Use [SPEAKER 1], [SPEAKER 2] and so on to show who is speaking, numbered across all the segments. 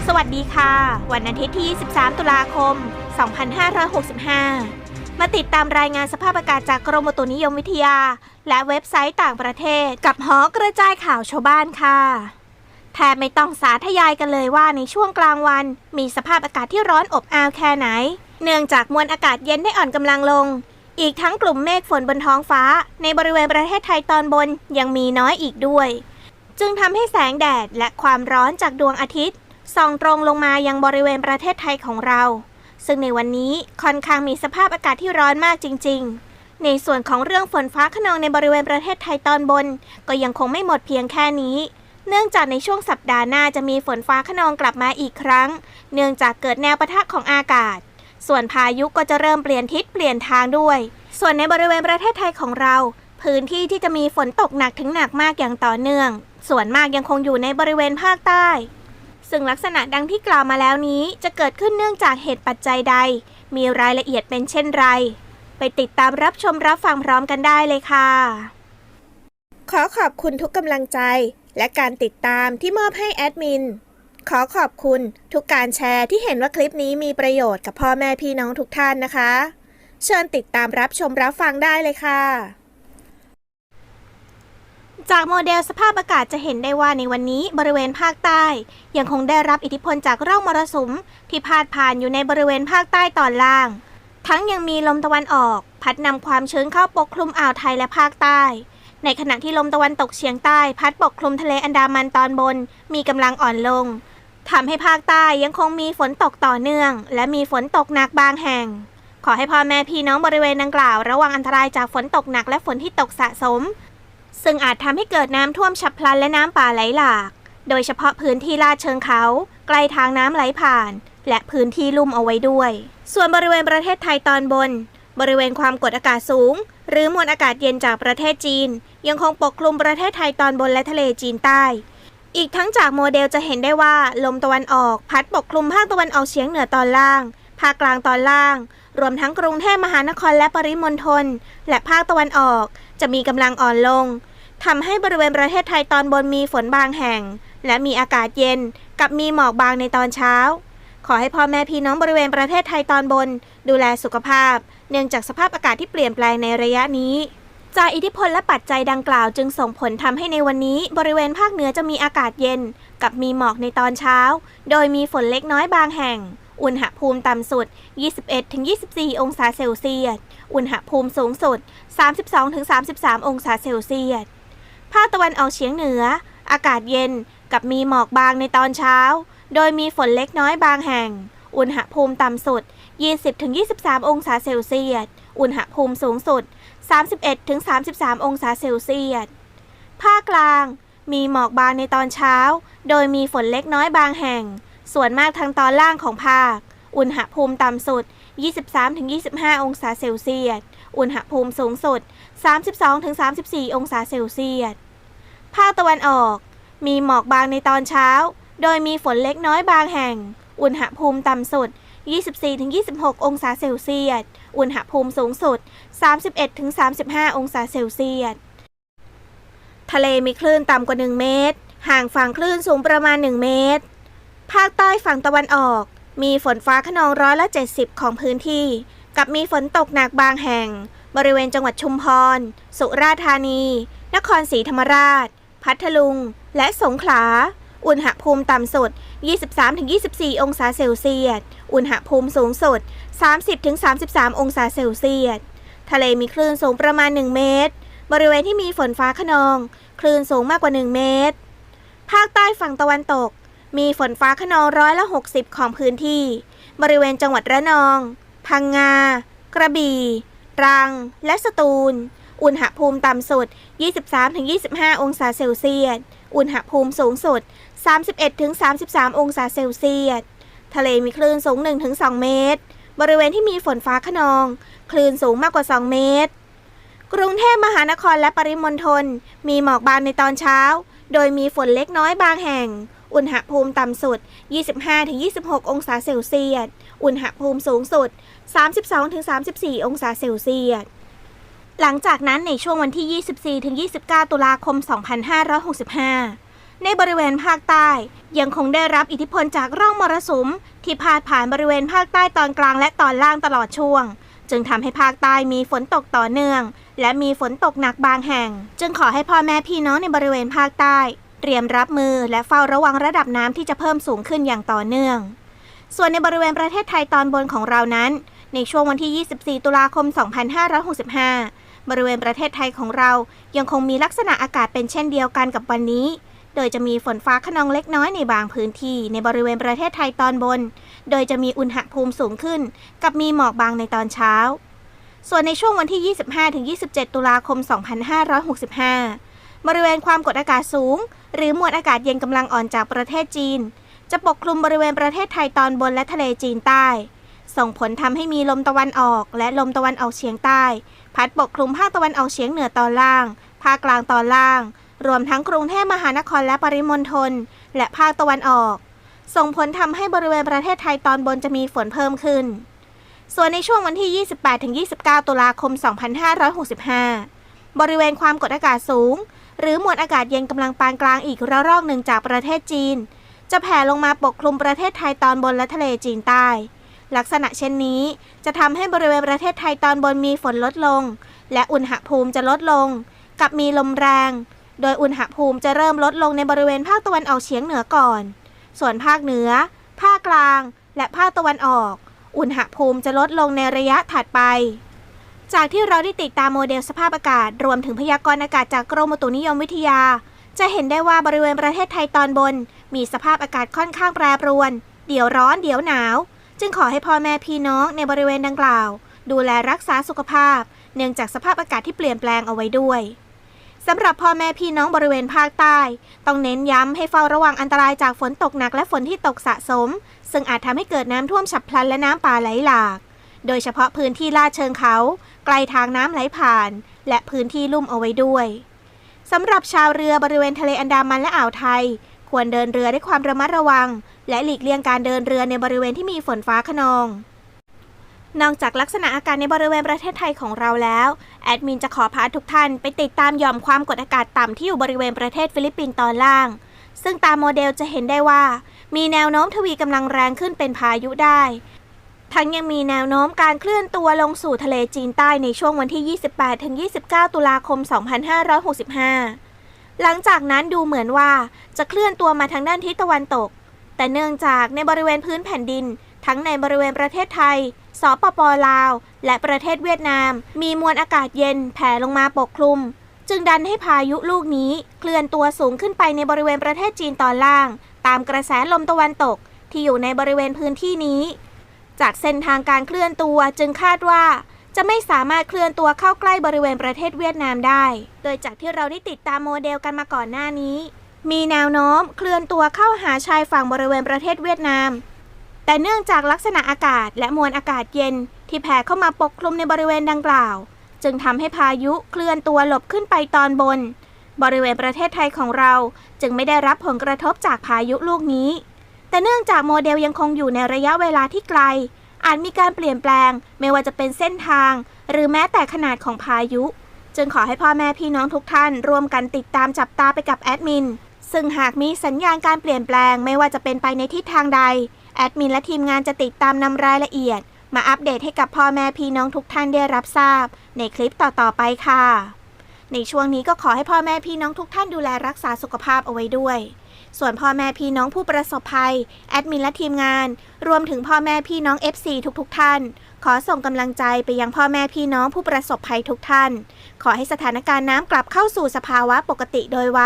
[SPEAKER 1] สวัสดีค่ะวันอาทิตย์ที่23ตุลาคม 2565มาติดตามรายงานสภาพอากาศจากกรมอุตุนิยมวิทยาและเว็บไซต์ต่างประเทศกับหอกระจายข่าวชาวบ้านค่ะแทบไม่ต้องสาธยายกันเลยว่าในช่วงกลางวันมีสภาพอากาศที่ร้อนอบอ้าวแค่ไหนเนื่องจากมวลอากาศเย็นได้อ่อนกำลังลงอีกทั้งกลุ่มเมฆฝนบนท้องฟ้าในบริเวณประเทศไทยตอนบนยังมีน้อยอีกด้วยจึงทำให้แสงแดดและความร้อนจากดวงอาทิตย์ส่องตรงลงมายังบริเวณประเทศไทยของเราซึ่งในวันนี้ค่อนข้างมีสภาพอากาศที่ร้อนมากจริงๆในส่วนของเรื่องฝนฟ้าคะนองในบริเวณประเทศไทยตอนบนก็ยังคงไม่หมดเพียงแค่นี้เนื่องจากในช่วงสัปดาห์หน้าจะมีฝนฟ้าคะนองกลับมาอีกครั้งเนื่องจากเกิดแนวปะทะของอากาศส่วนพายุก็จะเริ่มเปลี่ยนทิศเปลี่ยนทางด้วยส่วนในบริเวณประเทศไทยของเราพื้นที่ที่จะมีฝนตกหนักถึงหนักมากอย่างต่อเนื่องส่วนมากยังคงอยู่ในบริเวณภาคใต้ซึ่งลักษณะดังที่กล่าวมาแล้วนี้จะเกิดขึ้นเนื่องจากเหตุปัจจัยใดมีรายละเอียดเป็นเช่นไรไปติดตามรับชมรับฟังพร้อมกันได้เลยค่ะขอขอบคุณทุกกำลังใจและการติดตามที่มอบให้แอดมินขอขอบคุณทุกการแชร์ที่เห็นว่าคลิปนี้มีประโยชน์กับพ่อแม่พี่น้องทุกท่านนะคะเชิญติดตามรับชมรับฟังได้เลยค่ะจากโมเดลสภาพอากาศจะเห็นได้ว่าในวันนี้บริเวณภาคใต้ยังคงได้รับอิทธิพลจากร่องมรสุมที่พาดผ่านอยู่ในบริเวณภาคใต้ตอนล่างทั้งยังมีลมตะวันออกพัดนำความชื้นเข้าปกคลุมอ่าวไทยและภาคใต้ในขณะที่ลมตะวันตกเฉียงใต้พัดปกคลุมทะเลอันดามันตอนบนมีกำลังอ่อนลงทำให้ภาคใต้ยังคงมีฝนตกต่อเนื่องและมีฝนตกหนักบางแห่งขอให้พ่อแม่พี่น้องบริเวณดังกล่าวระวังอันตรายจากฝนตกหนักและฝนที่ตกสะสมซึ่งอาจทำให้เกิดน้ำท่วมฉับพลันและน้ำป่าไหลหลากโดยเฉพาะพื้นที่ลาดเชิงเขาใกล้ทางน้ำไหลผ่านและพื้นที่ลุ่มเอาไว้ด้วยส่วนบริเวณประเทศไทยตอนบนบริเวณความกดอากาศสูงหรือมวลอากาศเย็นจากประเทศจีนยังคงปกคลุมประเทศไทยตอนบนและทะเลจีนใต้อีกทั้งจากโมเดลจะเห็นได้ว่าลมตะวันออกพัดปกคลุมภาคตะวันออกเฉียงเหนือตอนล่างภาคกลางตอนล่างรวมทั้งกรุงเทพมหานครและปริมณฑลและภาคตะวันออกจะมีกำลังอ่อนลงทำให้บริเวณประเทศไทยตอนบนมีฝนบางแห่งและมีอากาศเย็นกับมีหมอกบางในตอนเช้าขอให้พ่อแม่พี่น้องบริเวณประเทศไทยตอนบนดูแลสุขภาพเนื่องจากสภาพอากาศที่เปลี่ยนแปลงในระยะนี้จากอิทธิพลและปัจจัยดังกล่าวจึงส่งผลทำให้ในวันนี้บริเวณภาคเหนือจะมีอากาศเย็นกับมีหมอกในตอนเช้าโดยมีฝนเล็กน้อยบางแห่งอุณหภูมิต่ำสุด 21-24 องศาเซลเซียสอุณหภูมิสูงสุด 32-33 องศาเซลเซียสภาคตะวันออกเฉียงเหนืออากาศเย็นกับมีหมอกบางในตอนเช้าโดยมีฝนเล็กน้อยบางแห่งอุณหภูมิต่ำสุด 20-23 องศาเซลเซียสอุณหภูมิสูงสุด 31-33 องศาเซลเซียสภาคกลางมีหมอกบางในตอนเช้าโดยมีฝนเล็กน้อยบางแห่งส่วนมากทางตอนล่างของภาคอุณหภูมิต่ำสุด 23-25 องศาเซลเซียสอุณหภูมิสูงสุด 32-34 องศาเซลเซียสภาคตะวันออกมีหมอกบางในตอนเช้าโดยมีฝนเล็กน้อยบางแห่งอุณหภูมิต่ำสุด 24-26 องศาเซลเซียสอุณหภูมิสูงสุด 31-35 องศาเซลเซียสทะเลมีคลื่นต่ำกว่า 1 เมตรห่างฝั่งคลื่นสูงประมาณ 1 เมตรภาคใต้ฝั่งตะวันออกมีฝนฟ้าคะนอง170%ของพื้นที่กับมีฝนตกหนักบางแห่งบริเวณจังหวัดชุมพรสุราษฎร์ธานีนครศรีธรรมราชพัทลุงและสงขลาอุณหภูมิต่ำสุด 23-24 องศาเซลเซียสอุณหภูมิสูงสุด 30-33 องศาเซลเซียสทะเลมีคลื่นสูงประมาณ 1 เมตรบริเวณที่มีฝนฟ้าคะนองคลื่นสูงมากกว่า 1 เมตรภาคใต้ฝั่งตะวันตกมีฝนฟ้าคะนอง60%ของพื้นที่บริเวณจังหวัดระนองพังงากระบี่ตรังและสตูลอุณหภูมิต่ำสุด 23-25 องศาเซลเซียสอุณหภูมิสูงสุด 31-33 องศาเซลเซียสทะเลมีคลื่นสูง 1-2 เมตรบริเวณที่มีฝนฟ้าคะนองคลื่นสูงมากกว่า 2 เมตรกรุงเทพมหานครและปริมณฑลมีหมอกบางในตอนเช้าโดยมีฝนเล็กน้อยบางแห่งอุณหภูมิต่ำสุด 25-26 องศาเซลเซียสอุณหภูมิสูงสุด 32-34 องศาเซลเซียสหลังจากนั้นในช่วงวันที่ 24-29 ตุลาคม 2565 ในบริเวณภาคใต้ยังคงได้รับอิทธิพลจากร่องมรสุมที่พาดผ่านบริเวณภาคใต้ตอนกลางและตอนล่างตลอดช่วงจึงทำให้ภาคใต้มีฝนตกต่อเนื่องและมีฝนตกหนักบางแห่งจึงขอให้พ่อแม่พี่น้องในบริเวณภาคใต้เตรียมรับมือและเฝ้าระวังระดับน้ำที่จะเพิ่มสูงขึ้นอย่างต่อเนื่องส่วนในบริเวณประเทศไทยตอนบนของเรานั้นในช่วงวันที่ 24 ตุลาคม 2565 บริเวณประเทศไทยของเรายังคงมีลักษณะอากาศเป็นเช่นเดียวกันกับวันนี้โดยจะมีฝนฟ้าคะนองเล็กน้อยในบางพื้นที่ในบริเวณประเทศไทยตอนบนโดยจะมีอุณหภูมิสูงขึ้นกับมีหมอกบางในตอนเช้าส่วนในช่วงวันที่ 25-27 ตุลาคม 2565 บริเวณความกดอากาศสูงหรือมวลอากาศเย็นกำลังอ่อนจากประเทศจีนจะปกคลุมบริเวณประเทศไทยตอนบนและทะเลจีนใต้ส่งผลทำให้มีลมตะวันออกและลมตะวันออกเฉียงใต้พัดปกคลุมภาคตะวันออกเฉียงเหนือตอนล่างภาคกลางตอนล่างรวมทั้งกรุงเทพมหานครและปริมณฑลและภาคตะวันออกส่งผลทำให้บริเวณประเทศไทยตอนบนจะมีฝนเพิ่มขึ้นส่วนในช่วงวันที่ 28-29 ตุลาคม 2565 บริเวณความกดอากาศสูงหรือมวลอากาศเย็นกำลังปานกลางอีกระลอกหนึ่งจากประเทศจีนจะแผ่ลงมาปกคลุมประเทศไทยตอนบนและทะเลจีนใต้ลักษณะเช่นนี้จะทำให้บริเวณประเทศไทยตอนบนมีฝนลดลงและอุณหภูมิจะลดลงกับมีลมแรงโดยอุณหภูมิจะเริ่มลดลงในบริเวณภาคตะวันออกเฉียงเหนือก่อนส่วนภาคเหนือภาคกลางและภาคตะวันออกอุณหภูมิจะลดลงในระยะถัดไปจากที่เราได้ติดตามโมเดลสภาพอากาศรวมถึงพยากรณ์อากาศจากกรมอุตุนิยมวิทยาจะเห็นได้ว่าบริเวณประเทศไทยตอนบนมีสภาพอากาศค่อนข้างแปรปรวนเดี๋ยวร้อนเดี๋ยวหนาวจึงขอให้พ่อแม่พี่น้องในบริเวณดังกล่าวดูแลรักษาสุขภาพเนื่องจากสภาพอากาศที่เปลี่ยนแปลงเอาไว้ด้วยสำหรับพ่อแม่พี่น้องบริเวณภาคใต้ต้องเน้นย้ำให้เฝ้าระวังอันตรายจากฝนตกหนักและฝนที่ตกสะสมซึ่งอาจทำให้เกิดน้ำท่วมฉับพลันและน้ำป่าไหลหลากโดยเฉพาะพื้นที่ลาดเชิงเขาไกลทางน้ำไหลผ่านและพื้นที่ลุ่มเอาไว้ด้วยสำหรับชาวเรือบริเวณทะเลอันดามันและอ่าวไทยควรเดินเรือด้วยความระมัดระวังและหลีกเลี่ยงการเดินเรือในบริเวณที่มีฝนฟ้าคะนองนอกจากลักษณะอากาศในบริเวณประเทศไทยของเราแล้วแอดมินจะขอพาทุกท่านไปติดตามหย่อมความกดอากาศต่ำที่อยู่บริเวณประเทศฟิลิปปินส์ตอนล่างซึ่งตามโมเดลจะเห็นได้ว่ามีแนวโน้มทวีกำลังแรงขึ้นเป็นพายุได้ทั้งยังมีแนวโน้มการเคลื่อนตัวลงสู่ทะเลจีนใต้ในช่วงวันที่ 28-29 ตุลาคม 2565 หลังจากนั้นดูเหมือนว่าจะเคลื่อนตัวมาทางด้านทิศตะวันตกแต่เนื่องจากในบริเวณพื้นแผ่นดินทั้งในบริเวณประเทศไทยสปป.ลาวและประเทศเวียดนามมีมวลอากาศเย็นแผ่ลงมาปกคลุมจึงดันให้พายุลูกนี้เคลื่อนตัวสูงขึ้นไปในบริเวณประเทศจีนตอนล่างตามกระแสลมตะวันตกที่อยู่ในบริเวณพื้นที่นี้จากเส้นทางการเคลื่อนตัวจึงคาดว่าจะไม่สามารถเคลื่อนตัวเข้าใกล้บริเวณประเทศเวียดนามได้โดยจากที่เราได้ติดตามโมเดลกันมาก่อนหน้านี้มีแนวโน้มเคลื่อนตัวเข้าหาชายฝั่งบริเวณประเทศเวียดนามแต่เนื่องจากลักษณะอากาศและมวลอากาศเย็นที่แผ่เข้ามาปกคลุมในบริเวณดังกล่าวจึงทำให้พายุเคลื่อนตัวหลบขึ้นไปตอนบนบริเวณประเทศไทยของเราจึงไม่ได้รับผลกระทบจากพายุลูกนี้แต่เนื่องจากโมเดลยังคงอยู่ในระยะเวลาที่ไกลอาจมีการเปลี่ยนแปลงไม่ว่าจะเป็นเส้นทางหรือแม้แต่ขนาดของพายุจึงขอให้พ่อแม่พี่น้องทุกท่านร่วมกันติดตามจับตาไปกับแอดมินซึ่งหากมีสัญญาณการเปลี่ยนแปลงไม่ว่าจะเป็นไปในทิศทางใดแอดมินและทีมงานจะติดตามนำรายละเอียดมาอัปเดตให้กับพ่อแม่พี่น้องทุกท่านได้รับทราบในคลิปต่อๆไปค่ะในช่วงนี้ก็ขอให้พ่อแม่พี่น้องทุกท่านดูแลรักษาสุขภาพเอาไว้ด้วยส่วนพ่อแม่พี่น้องผู้ประสบภัยแอดมินและทีมงานรวมถึงพ่อแม่พี่น้อง FC ทุกท่านขอส่งกำลังใจไปยังพ่อแม่พี่น้องผู้ประสบภัยทุกท่านขอให้สถานการณ์น้ำกลับเข้าสู่สภาวะปกติโดยไว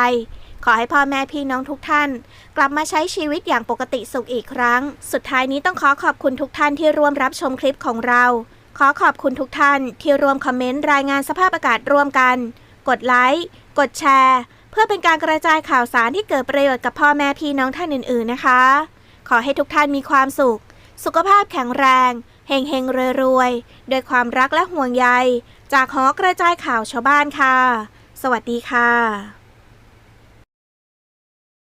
[SPEAKER 1] ขอให้พ่อแม่พี่น้องทุกท่านกลับมาใช้ชีวิตอย่างปกติสุขอีกครั้งสุดท้ายนี้ต้องขอบคุณทุกท่านที่ร่วมรับชมคลิปของเราขอขอบคุณทุกท่านที่ร่วมคอมเมนต์รายงานสภาพอากาศร่วมกันกดไลค์กดแชร์เพื่อเป็นการกระจายข่าวสารที่เกิดประโยชน์กับพ่อแม่พี่น้องท่านอื่นๆนะคะขอให้ทุกท่านมีความสุขสุขภาพแข็งแรงเฮงๆรวยๆด้วยความรักและห่วงใยจากหอกระจายข่าวชาวบ้านค่ะสวัสดีค่ะ